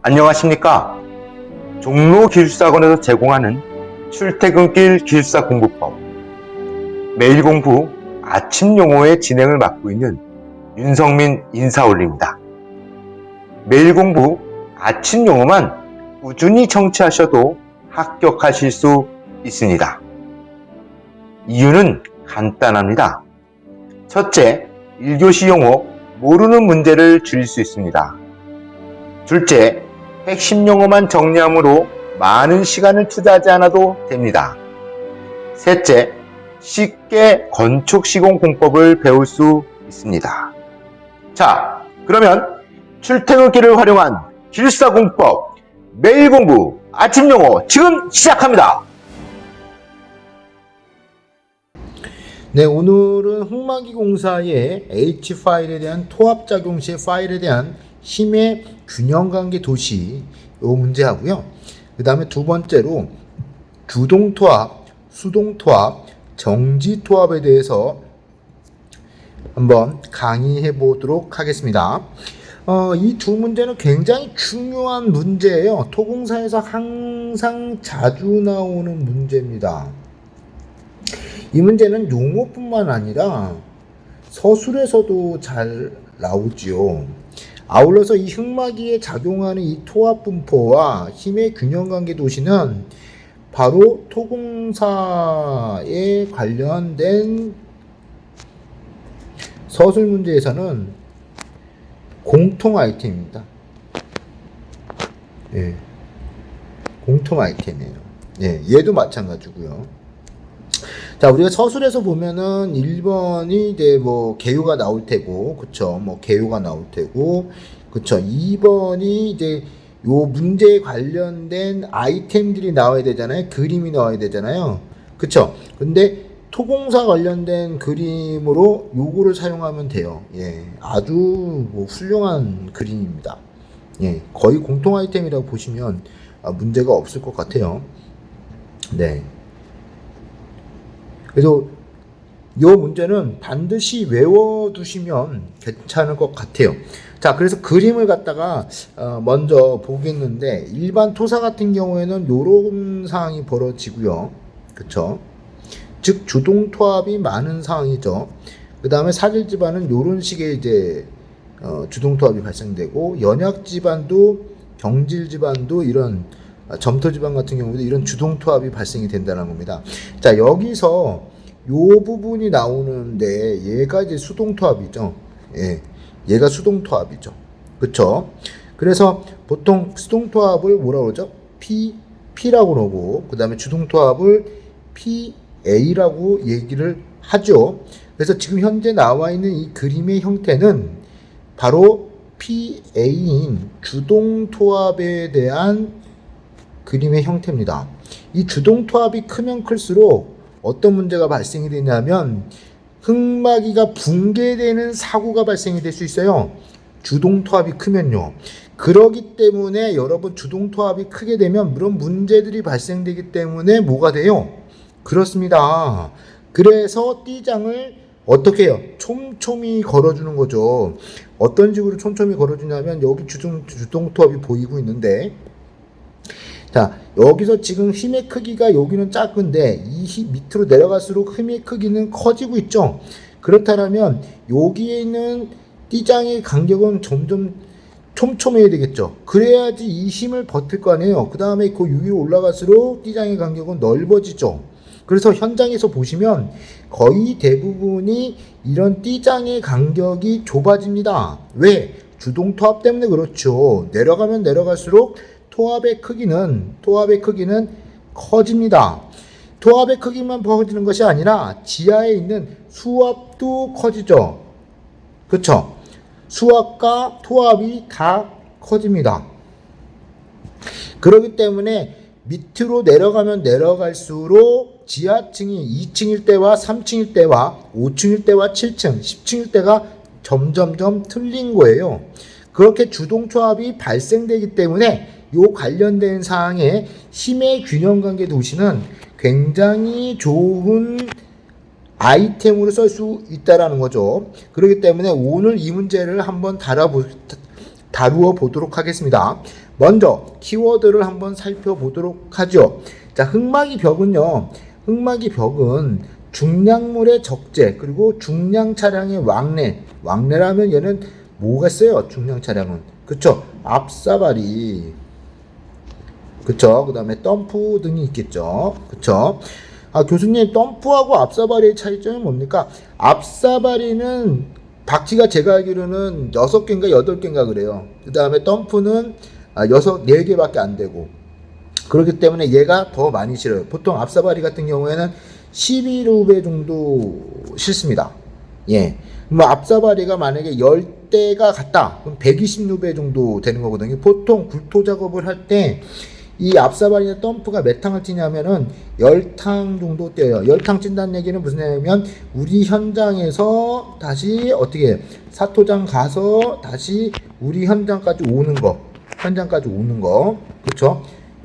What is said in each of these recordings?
안녕하십니까? 종로기술사학원에서 제공하는 출퇴근길 기술사 공부법 매일 공부 아침 용어의 진행을 맡고 있는 윤성민 인사올리입니다. 매일 공부 아침 용어만 꾸준히 청취하셔도 합격하실 수 있습니다. 이유는 간단합니다. 첫째, 1교시 용어 모르는 문제를 줄일 수 있습니다. 둘째, 핵심 용어만 정리함으로 많은 시간을 투자하지 않아도 됩니다. 셋째, 쉽게 건축 시공 공법을 배울 수 있습니다. 자, 그러면 출퇴근길을 활용한 기술사 공법 매일 공부 아침 용어 지금 시작합니다. 네, 오늘은 흑마기 공사의 H 파일에 대한 토합작용 시 파일에 대한 힘의 균형관계 도시 이 문제 하고요. 그 다음에 두 번째로 주동토합, 수동토합, 정지토합에 대해서 한번 강의해 보도록 하겠습니다. 이 두 문제는 굉장히 중요한 문제예요. 토공사에서 항상 자주 나오는 문제입니다. 이 문제는 용어뿐만 아니라 서술에서도 잘 나오지요. 아울러서 이 흑마기에 작용하는 이 토합 분포와 힘의 균형관계 도시는 바로 토공사에 관련된 서술 문제에서는 공통 아이템입니다. 예, 공통 아이템이에요. 예, 얘도 마찬가지고요. 자, 우리가 서술에서 보면은 1번이 이제 뭐 개요가 나올 테고, 그쵸? 뭐 개요가 나올 테고, 그쵸? 2번이 이제 요 문제에 관련된 아이템들이 나와야 되잖아요. 그림이 나와야 되잖아요. 그쵸? 근데 토공사 관련된 그림으로 요거를 사용하면 돼요. 예, 아주 뭐 훌륭한 그림입니다. 예, 거의 공통 아이템이라고 보시면 문제가 없을 것 같아요. 네. 그래서 이 문제는 반드시 외워두시면 괜찮을 것 같아요. 자, 그래서 그림을 갖다가 먼저 보겠는데, 일반 토사 같은 경우에는 요런 상황이 벌어지고요. 그쵸? 즉 주동토합이 많은 상황이죠. 그 다음에 사질 집안은 요런 식의 이제 주동토합이 발생되고, 연약 집안도 경질 집안도 이런 점토 지방 같은 경우도 이런 주동토합이 발생이 된다는 겁니다. 자, 여기서 요 부분이 나오는데 얘가 이제 수동토합이죠. 예, 얘가 수동토합이죠. 그쵸? 그래서 보통 수동토합을 뭐라고 그러죠? P라고 그러고, 그 다음에 주동토합을 PA라고 얘기를 하죠. 그래서 지금 현재 나와 있는 이 그림의 형태는 바로 PA인 주동토합에 대한 그림의 형태입니다. 이 주동토합이 크면 클수록 어떤 문제가 발생이 되냐면 흑마기가 붕괴되는 사고가 발생이 될 수 있어요. 주동토합이 크면요. 그러기 때문에 여러분 주동토합이 크게 되면 그런 문제들이 발생되기 때문에 뭐가 돼요? 그렇습니다. 그래서 띠장을 어떻게 해요? 촘촘히 걸어주는 거죠. 어떤 식으로 촘촘히 걸어주냐면 여기 주동토합이 보이고 있는데, 자, 여기서 지금 힘의 크기가 여기는 작은데 이 밑으로 내려갈수록 힘의 크기는 커지고 있죠. 그렇다면 여기에 있는 띠장의 간격은 점점 촘촘해야 되겠죠. 그래야지 이 힘을 버틸 거 아니에요. 그 다음에 그 위로 올라갈수록 띠장의 간격은 넓어지죠. 그래서 현장에서 보시면 거의 대부분이 이런 띠장의 간격이 좁아집니다. 왜? 주동토합 때문에 그렇죠. 내려가면 내려갈수록 토합의 크기는 커집니다. 토합의 크기만 커지는 것이 아니라 지하에 있는 수압도 커지죠. 그쵸? 수압과 토합이 다 커집니다. 그렇기 때문에 밑으로 내려가면 내려갈수록 지하층이 2층일 때와 3층일 때와 5층일 때와 7층, 10층일 때가 점점점 틀린 거예요. 그렇게 주동토합이 발생되기 때문에 요 관련된 사항에 힘의 균형관계 도시는 굉장히 좋은 아이템으로 쓸 수 있다라는 거죠. 그렇기 때문에 오늘 이 문제를 한번 다루어 보도록 하겠습니다. 먼저 키워드를 한번 살펴보도록 하죠. 자, 흙막이 벽은요. 흙막이 벽은 중량물의 적재 그리고 중량 차량의 왕래라면 얘는 뭐가 있어요? 중량 차량은 그쵸? 앞사발이 그쵸? 그 다음에 덤프 등이 있겠죠. 그쵸? 교수님, 덤프하고 앞사발의 차이점이 뭡니까? 앞사발이는 박쥐가 제가 알기로는 6개인가 8개인가 그래요. 그 다음에 덤프는 4개밖에 안 되고. 그렇기 때문에 얘가 더 많이 실어요. 보통 앞사발이 같은 경우에는 11루베 정도 실습니다. 예. 뭐 앞사발이가 만약에 10대가 같다. 그럼 120루베 정도 되는 거거든요. 보통 굴토 작업을 할 때 이 앞사발이나 덤프가 몇 탕을 찌냐면은 10탕 정도 떼요. 10탕 찐다는 얘기는 무슨 얘기냐면 우리 현장에서 다시 어떻게 사토장 가서 다시 우리 현장까지 오는 거. 그쵸?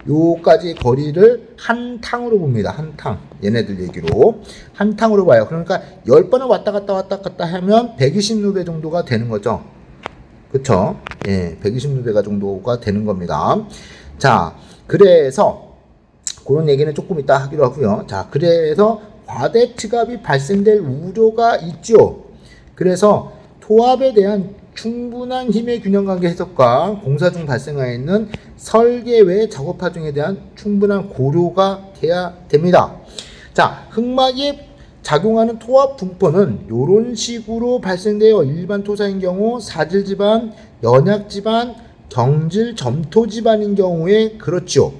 요까지 거리를 한 탕으로 봅니다. 한 탕. 얘네들 얘기로. 한 탕으로 봐요. 그러니까 10번을 왔다 갔다 하면 120루베 정도가 되는 거죠. 그쵸? 예, 120루베가 정도가 되는 겁니다. 자, 그래서 그런 얘기는 조금 이따 하기로 하고요. 자, 그래서 과대 측압이 발생될 우려가 있죠. 그래서 토압에 대한 충분한 힘의 균형관계 해석과 공사 중 발생하여 있는 설계 외 작업화 중에 대한 충분한 고려가 돼야 됩니다. 자, 흙막에 작용하는 토압 분포는 이런 식으로 발생돼요. 일반 토사인 경우 사질 지반, 연약 지반, 경질 점토 지반인 경우에 그렇죠.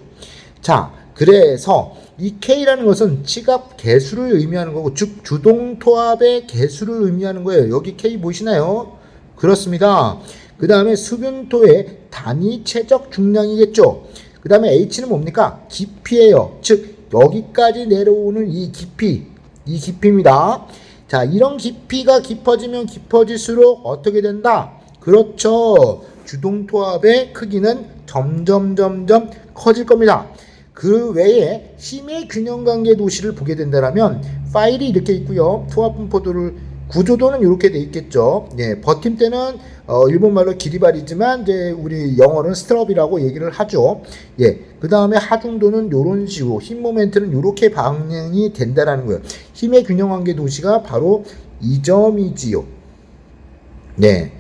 자, 그래서 이 K라는 것은 치갑 개수를 의미하는 거고, 즉 주동 토압의 개수를 의미하는 거예요. 여기 K 보이시나요? 그렇습니다. 그 다음에 수변토의 단위 최적 중량이겠죠. 그 다음에 H는 뭡니까? 깊이에요. 즉 여기까지 내려오는 이 깊이입니다. 자, 이런 깊이가 깊어지면 깊어질수록 어떻게 된다? 그렇죠. 주동토압의 크기는 점점 커질 겁니다. 그 외에 힘의 균형관계 도시를 보게 된다면 파일이 이렇게 있고요. 토압 분포도를 구조도는 이렇게 돼 있겠죠. 예, 버팀대는 일본말로 기리발이지만 이제 우리 영어는 스트럽이라고 얘기를 하죠. 예, 그 다음에 하중도는 이런 식으로, 힘 모멘트는 이렇게 방향이 된다라는 거예요. 힘의 균형관계 도시가 바로 이 점이지요. 네,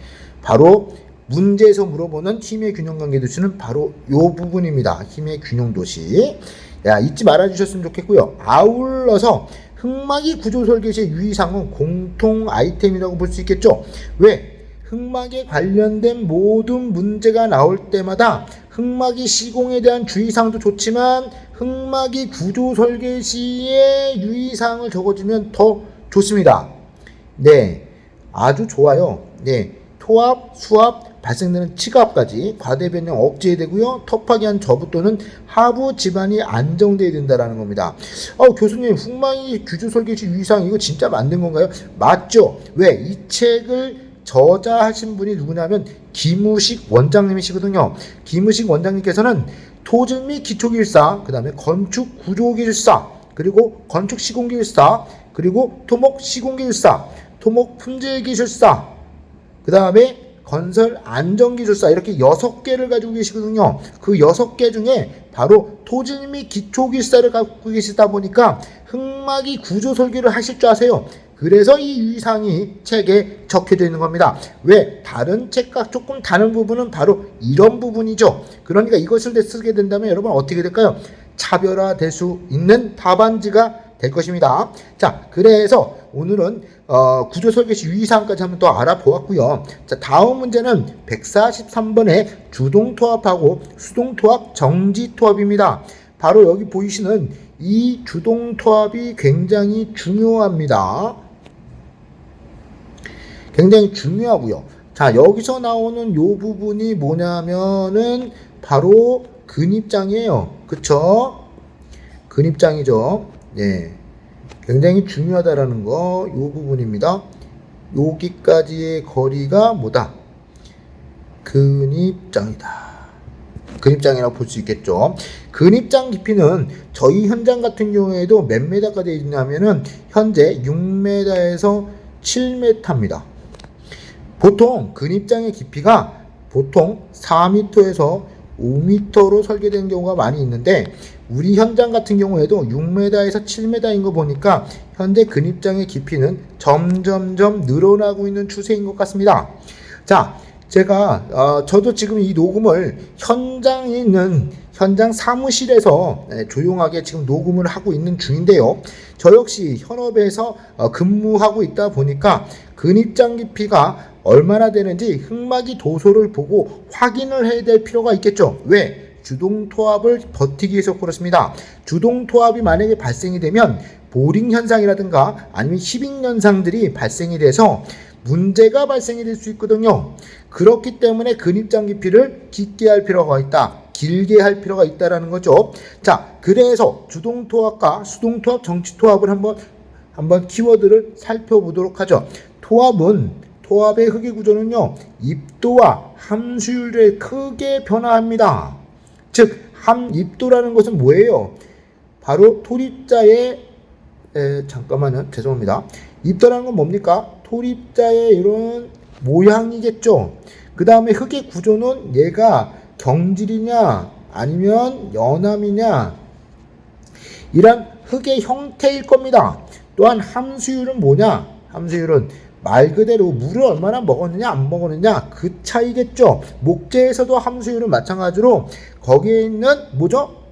바로 문제에서 물어보는 힘의 균형관계 도시는 바로 이 부분입니다. 힘의 균형도시. 야, 잊지 말아주셨으면 좋겠고요. 아울러서 흙막이 구조 설계 시 유의사항은 공통 아이템이라고 볼 수 있겠죠. 왜? 흙막에 관련된 모든 문제가 나올 때마다 흙막이 시공에 대한 주의사항도 좋지만 흙막이 구조 설계 시에 유의사항을 적어주면 더 좋습니다. 네, 아주 좋아요. 네, 토압, 수압, 발생되는 치가압까지 과대 변형 억제해야 되고요. 터프하게 저부 또는 하부 지반이 안정돼야 된다라는 겁니다. 교수님, 흙막이 구조 설계 시 유의사항 이거 진짜 만든 건가요? 맞죠. 왜? 이 책을 저자하신 분이 누구냐면 김우식 원장님이시거든요. 김우식 원장님께서는 토질 및 기초기술사, 그 다음에 건축 구조기술사, 그리고 건축 시공기술사, 그리고 토목 시공기술사, 토목 품질기술사, 그 다음에 건설 안전기술사, 이렇게 6개를 가지고 계시거든요. 그 6개 중에 바로 토질 및 기초기술사를 갖고 계시다 보니까 흙막이 구조 설계를 하실 줄 아세요. 그래서 이 유의사항이 책에 적혀져 있는 겁니다. 왜? 다른 책과 조금 다른 부분은 바로 이런 부분이죠. 그러니까 이것을 쓰게 된다면 여러분 어떻게 될까요? 차별화될 수 있는 답안지가 될 것입니다. 자, 그래서 오늘은 구조 설계 시 유의사항까지 한번 또 알아보았고요. 자, 다음 문제는 143번의 주동 토압하고 수동 토압, 정지 토압입니다. 바로 여기 보이시는 이 주동 토압이 굉장히 중요합니다. 굉장히 중요하고요. 자, 여기서 나오는 요 부분이 뭐냐면은 바로 근입장이에요. 그쵸? 근입장이죠. 네. 굉장히 중요하다라는 거, 요 부분입니다. 여기까지의 거리가 뭐다? 근입장이다. 근입장이라고 볼 수 있겠죠. 근입장 깊이는 저희 현장 같은 경우에도 몇 메다까지 있냐면은 현재 6m에서 7m입니다. 보통 근입장의 깊이가 보통 4m에서 5m로 설계된 경우가 많이 있는데 우리 현장 같은 경우에도 6m에서 7m인 거 보니까 현재 근입장의 깊이는 점점점 늘어나고 있는 추세인 것 같습니다. 자, 제가 저도 지금 이 녹음을 현장에 있는 현장 사무실에서 조용하게 지금 녹음을 하고 있는 중인데요. 저 역시 현업에서 근무하고 있다 보니까 근입장 깊이가 얼마나 되는지 흑막이 도소를 보고 확인을 해야 될 필요가 있겠죠. 왜? 주동토합을 버티기 위해서 그렇습니다. 주동토합이 만약에 발생이 되면 보링 현상이라든가 아니면 히빙 현상들이 발생이 돼서 문제가 발생이 될 수 있거든요. 그렇기 때문에 근입장 깊이를 깊게 할 필요가 있다. 길게 할 필요가 있다라는 거죠. 자, 그래서 주동토합과 수동토합, 정지토합을 한번 키워드를 살펴보도록 하죠. 토합의 흑의 구조는요, 입도와 함수율에 크게 변화합니다. 즉, 입도라는 것은 뭐예요? 바로 토립자의 잠깐만요, 죄송합니다. 입도라는 건 뭡니까? 토립자의 이런 모양이겠죠. 그 다음에 흑의 구조는 얘가 경질이냐 아니면 연함이냐 이런 흑의 형태일 겁니다. 또한 함수율은 뭐냐? 함수율은 말 그대로 물을 얼마나 먹었느냐 안 먹었느냐 그 차이겠죠. 목재에서도 함수율은 마찬가지로 거기에 있는 뭐죠?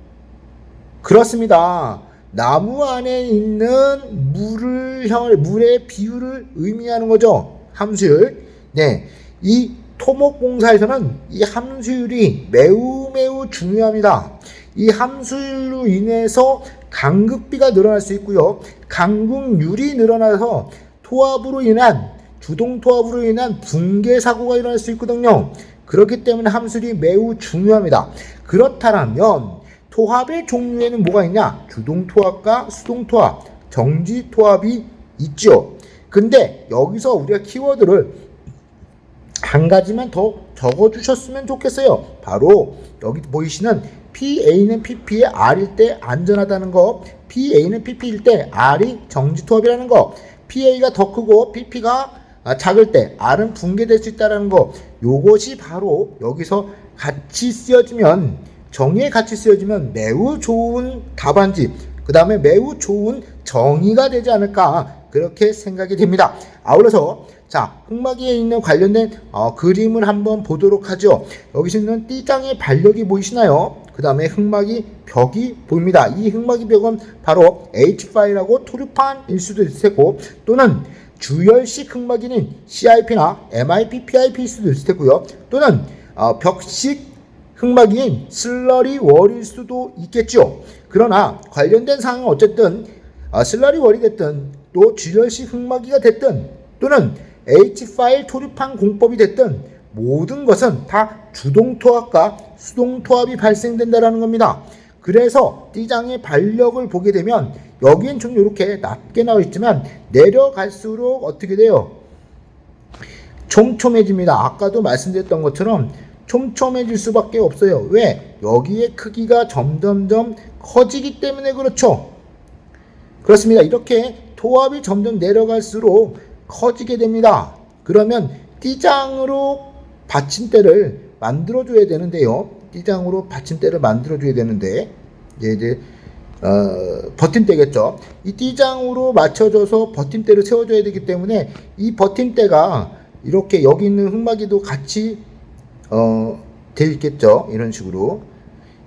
그렇습니다. 나무 안에 있는 물의 비율을 의미하는 거죠. 함수율. 네, 이 토목공사에서는 이 함수율이 매우 중요합니다. 이 함수율로 인해서 간극비가 늘어날 수 있고요. 간극률이 늘어나서 주동토합으로 인한 붕괴 사고가 일어날 수 있거든요. 그렇기 때문에 함수율이 매우 중요합니다. 그렇다면 토합의 종류에는 뭐가 있냐? 주동토합과 수동토합, 정지토합이 있죠. 근데 여기서 우리가 키워드를 한 가지만 더 적어주셨으면 좋겠어요. 바로 여기 보이시는 PA는 PP의 R일 때 안전하다는 거, PA는 PP일 때 R이 정지토합이라는 거, PA가 더 크고 PP가 작을 때 R은 붕괴될 수 있다는 거, 요것이 바로 여기서 같이 쓰여지면, 정의에 같이 쓰여지면 매우 좋은 답안지, 그 다음에 매우 좋은 정의가 되지 않을까 그렇게 생각이 됩니다. 아울러서 자, 흑마기에 있는 관련된 그림을 한번 보도록 하죠. 여기 있는 띠장의 반력이 보이시나요? 그 다음에 흑마기 벽이 보입니다. 이 흑마기 벽은 바로 H5라고 토류판일 수도 있을 테고, 또는 주열식 흑마기는 CIP나 MIP, PIP일 수도 있을 테고요. 또는 벽식 흑마기인 슬러리 월일 수도 있겠죠. 그러나 관련된 사항은 어쨌든 슬러리 월이 됐든 또 주열식 흑마기가 됐든 또는 H5 토류판 공법이 됐든 모든 것은 다 주동토합과 수동토합이 발생된다는 겁니다. 그래서 띠장의 반력을 보게 되면 여기엔 좀 이렇게 낮게 나와 있지만 내려갈수록 어떻게 돼요? 촘촘해집니다. 아까도 말씀드렸던 것처럼 촘촘해질 수밖에 없어요. 왜? 여기의 크기가 점점점 커지기 때문에 그렇죠. 그렇습니다. 이렇게 토합이 점점 내려갈수록 커지게 됩니다. 그러면 띠장으로 받침대를 만들어줘야 되는데요. 띠장으로 받침대를 만들어줘야 되는데 이제 버팀대겠죠. 이 띠장으로 맞춰져서 버팀대를 세워줘야 되기 때문에 이 버팀대가 이렇게 여기 있는 흑마기도 같이 되어 있겠죠. 이런 식으로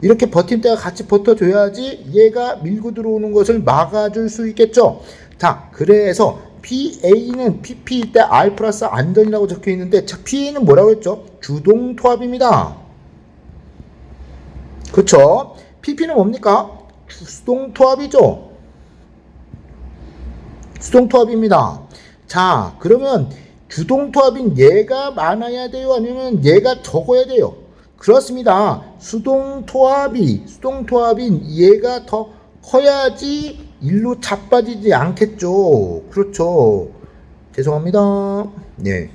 이렇게 버팀대가 같이 버텨줘야지 얘가 밀고 들어오는 것을 막아줄 수 있겠죠. 자, 그래서 PA는 PP일 때 R 플러스 안전이라고 적혀 있는데, 자, PA는 뭐라고 했죠? 주동토합입니다. 그쵸? PP는 뭡니까? 수동토합이죠. 수동토합입니다. 자, 그러면 주동토합인 얘가 많아야 돼요? 아니면 얘가 적어야 돼요? 그렇습니다. 수동토합인 얘가 더 커야지 일로 자빠지지 않겠죠. 그렇죠. 죄송합니다. 네.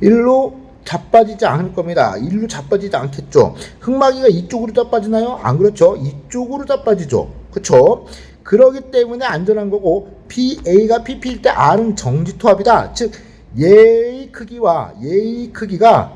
일로 자빠지지 않을 겁니다. 일로 자빠지지 않겠죠. 흑마기가 이쪽으로 자빠지나요? 안 그렇죠. 이쪽으로 자빠지죠. 그렇죠. 그러기 때문에 안전한 거고, PA가 PP일 때 R은 정지토합이다. 즉 얘의 크기와 얘의 크기가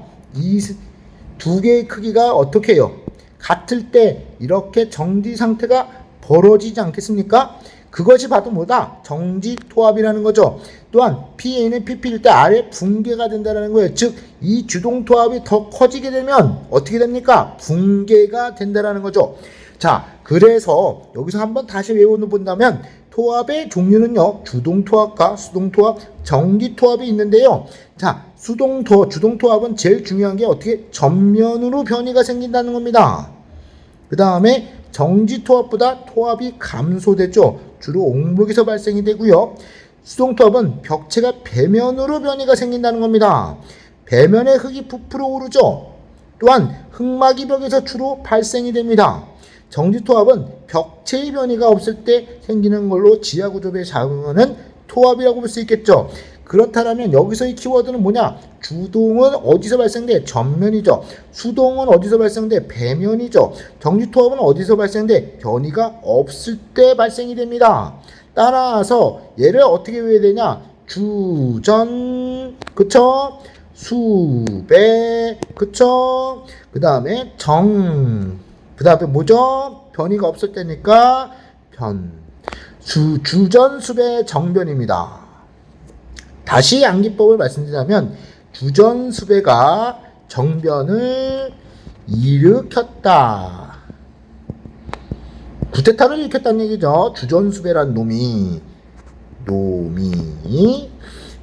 두 개의 크기가 어떻게 해요? 같을 때 이렇게 정지 상태가 벌어지지 않겠습니까? 그것이 바로 뭐다? 정지토합이라는 거죠. 또한 PA는 PP일 때 아래 붕괴가 된다는 거예요. 즉, 이 주동토합이 더 커지게 되면 어떻게 됩니까? 붕괴가 된다는 거죠. 자, 그래서 여기서 한번 다시 외워본다면 토합의 종류는요, 주동토합과 수동토합, 정지토합이 있는데요. 자, 주동토합은 제일 중요한 게 어떻게 전면으로 변이가 생긴다는 겁니다. 그 다음에 정지토합보다 토합이 감소되죠. 주로 옹목에서 발생이 되고요. 수동토합은 벽체가 배면으로 변이가 생긴다는 겁니다. 배면에 흙이 부풀어 오르죠. 또한 흙막이 벽에서 주로 발생이 됩니다. 정지토합은 벽체의 변이가 없을 때 생기는 걸로 지하구조에 작용하는 토합이라고 볼 수 있겠죠. 그렇다면 여기서의 키워드는 뭐냐? 주동은 어디서 발생돼? 전면이죠. 수동은 어디서 발생돼? 배면이죠. 정지토합은 어디서 발생돼? 변이가 없을 때 발생이 됩니다. 따라서 얘를 어떻게 외워야 되냐? 주전, 그쵸? 수배, 그쵸? 그 다음에 그 다음에 뭐죠? 변이가 없을 때니까 주전수배 정변입니다. 다시 암기법을 말씀드리자면 주전수배가 정변을 일으켰다. 구테타를 일으켰다는 얘기죠. 주전수배란 놈이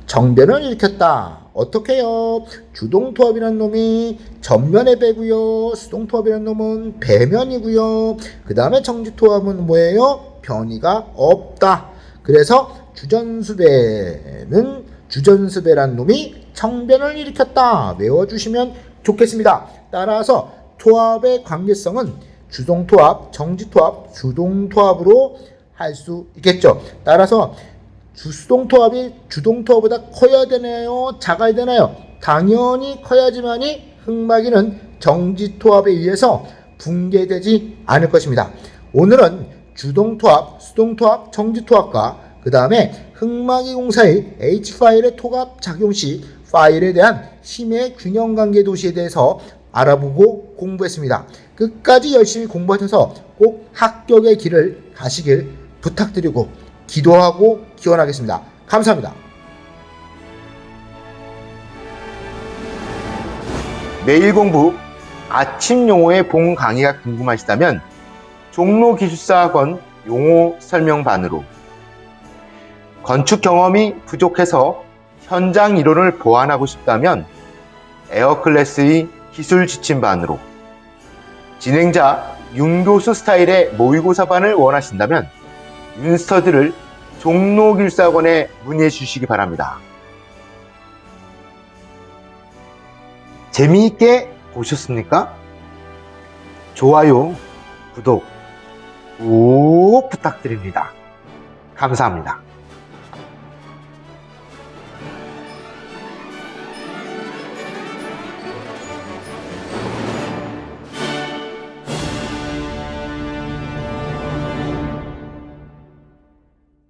정변을 일으켰다. 어떻게 해요? 주동토합이란 놈이 전면에 배고요. 수동토합이란 놈은 배면이고요. 그 다음에 정지토합은 뭐예요? 변이가 없다. 그래서 주전수배란 놈이 정변을 일으켰다. 외워주시면 좋겠습니다. 따라서 토합의 관계성은 주동토합, 정지토합, 주동토합으로 할 수 있겠죠. 따라서 수동토합이 주동토합보다 커야 되나요? 작아야 되나요? 당연히 커야지만이 흙막이는 정지토합에 의해서 붕괴되지 않을 것입니다. 오늘은 주동토합, 수동토합, 정지토합과 그 다음에 흙막이 공사의 H파일의 토합 작용 시 파일에 대한 힘의 균형관계 도시에 대해서 알아보고 공부했습니다. 끝까지 열심히 공부하셔서 꼭 합격의 길을 가시길 부탁드리고 기도하고 기원하겠습니다. 감사합니다. 매일 공부 아침 용어의 본 강의가 궁금하시다면 종로기술사학원 용어 설명반으로, 건축 경험이 부족해서 현장 이론을 보완하고 싶다면 에어클래스의 기술 지침반으로, 진행자 윤교수 스타일의 모의고사반을 원하신다면 윤스터디를 종로기술사학원에 문의해 주시기 바랍니다. 재미있게 보셨습니까? 좋아요, 구독 꼭 부탁드립니다. 감사합니다.